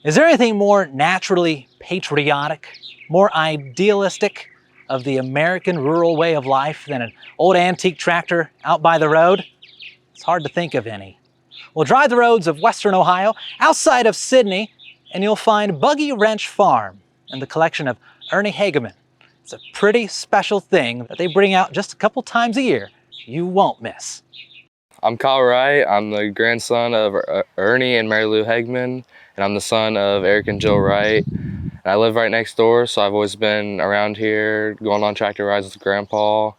Is there anything more naturally patriotic, more idealistic of the American rural way of life than an old antique tractor out by the road? It's hard to think of any. Well, drive the roads of Western Ohio, outside of Sidney, and you'll find Buggy Wrench Farm and the collection of Ernie Hageman. It's a pretty special thing that they bring out just a couple times a year. You won't miss. I'm Kyle Wright. I'm the grandson of Ernie and Mary Lou Hageman, and I'm the son of Eric and Jill Wright. And I live right next door, so I've always been around here, going on tractor rides with Grandpa.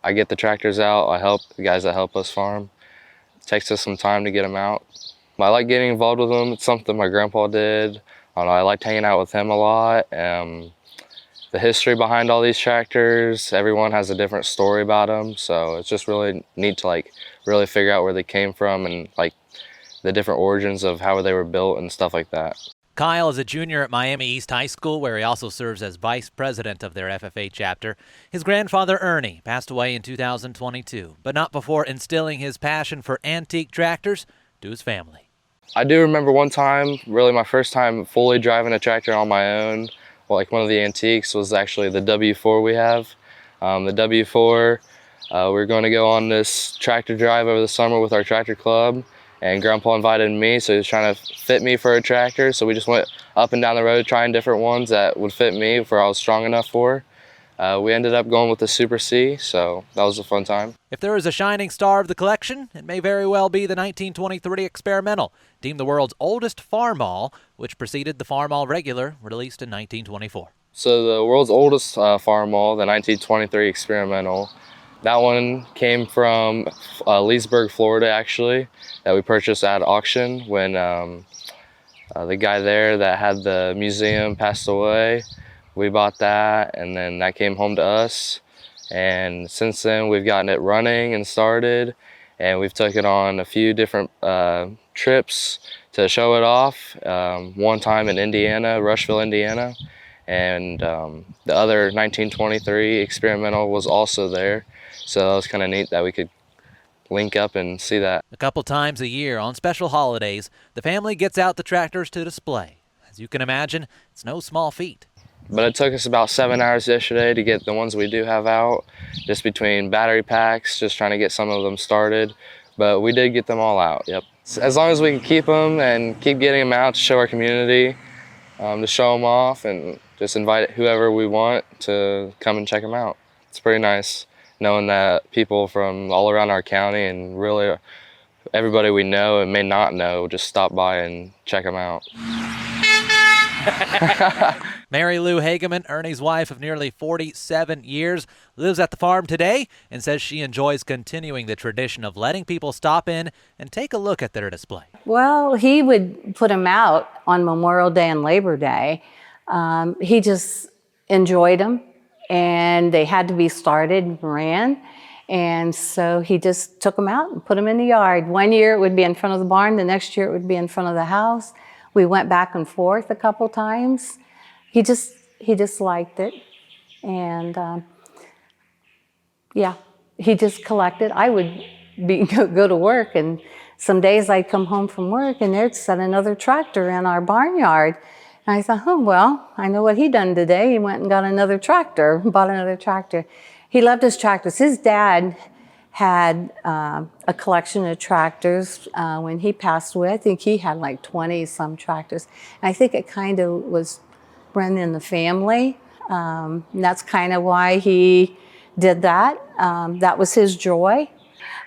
I get the tractors out. I help the guys that help us farm. It takes us some time to get them out. I like getting involved with them. It's something my grandpa did. I liked hanging out with him a lot. The history behind all these tractors, everyone has a different story about them, so it's just really neat to really figure out where they came from and the different origins of how they were built and stuff like that. Kyle is a junior at Miami East High School, where he also serves as vice president of their FFA chapter. His grandfather, Ernie, passed away in 2022, but not before instilling his passion for antique tractors to his family. I do remember one time, really my first time fully driving a tractor on my own. Well, one of the antiques was actually the W4 we have. The W4, we were going to go on this tractor drive over the summer with our tractor club, and Grandpa invited me, so he was trying to fit me for a tractor. So we just went up and down the road trying different ones that would fit me for I was strong enough for. We ended up going with the Super C, so that was a fun time. If there is a shining star of the collection, it may very well be the 1923 Experimental, deemed the world's oldest Farmall, which preceded the Farmall Regular, released in 1924. So the world's oldest Farmall, the 1923 Experimental, that one came from Leesburg, Florida, actually, that we purchased at auction when the guy there that had the museum passed away. We bought that, and then that came home to us. And since then, we've gotten it running and started, and we've taken on a few different trips to show it off. One time in Indiana, Rushville, Indiana, and the other 1923 Experimental was also there. So that was kind of neat that we could link up and see that. A couple times a year on special holidays, the family gets out the tractors to display. As you can imagine, it's no small feat. But it took us about 7 hours yesterday to get the ones we do have out, just between battery packs, just trying to get some of them started. But we did get them all out, yep. As long as we can keep them and keep getting them out to show our community, to show them off, and just invite whoever we want to come and check them out. It's pretty nice knowing that people from all around our county and really everybody we know and may not know just stop by and check them out. Mary Lou Hageman, Ernie's wife of nearly 47 years, lives at the farm today and says she enjoys continuing the tradition of letting people stop in and take a look at their display. Well, he would put them out on Memorial Day and Labor Day. He just enjoyed them, and they had to be started and ran. And so he just took them out and put them in the yard. One year it would be in front of the barn, the next year it would be in front of the house. We went back and forth a couple times. He just liked it, and yeah, he just collected. I would go to work, and some days I'd come home from work and there'd set another tractor in our barnyard. And I thought, oh, well, I know what he done today. He went and got another tractor, bought another tractor. He loved his tractors. His dad had a collection of tractors when he passed away. I think he had like 20-some tractors. And I think it kind of was run in the family. And that's kind of why he did that. That was his joy.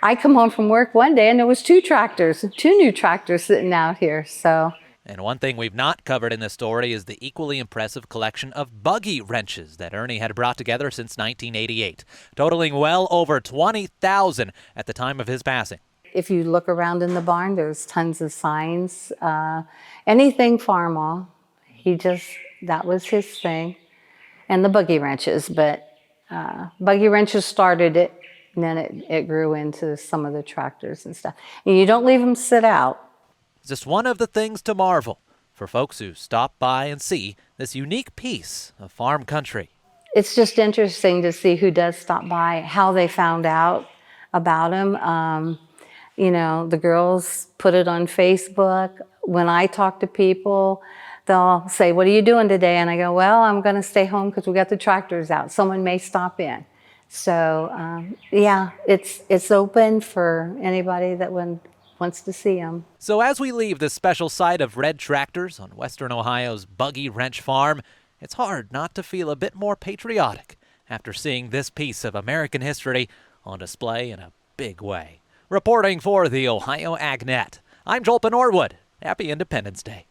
I come home from work one day and there was two new tractors sitting out here, so. And one thing we've not covered in this story is the equally impressive collection of buggy wrenches that Ernie had brought together since 1988, totaling well over 20,000 at the time of his passing. If you look around in the barn, there's tons of signs. Anything Farmall, that was his thing. And the buggy wrenches, but buggy wrenches started it, and then it grew into some of the tractors and stuff. And you don't leave them sit out. It's just one of the things to marvel for folks who stop by and see this unique piece of farm country. It's just interesting to see who does stop by, how they found out about him. You know, the girls put it on Facebook. When I talk to people, they'll say, "What are you doing today?" And I go, "Well, I'm going to stay home because we got the tractors out. Someone may stop in." So yeah, it's open for anybody that wants to see them. So as we leave the special site of red tractors on western Ohio's Buggy Wrench Farm, it's hard not to feel a bit more patriotic after seeing this piece of American history on display in a big way. Reporting for the Ohio AgNet, I'm Joel Penhorwood. Happy Independence Day.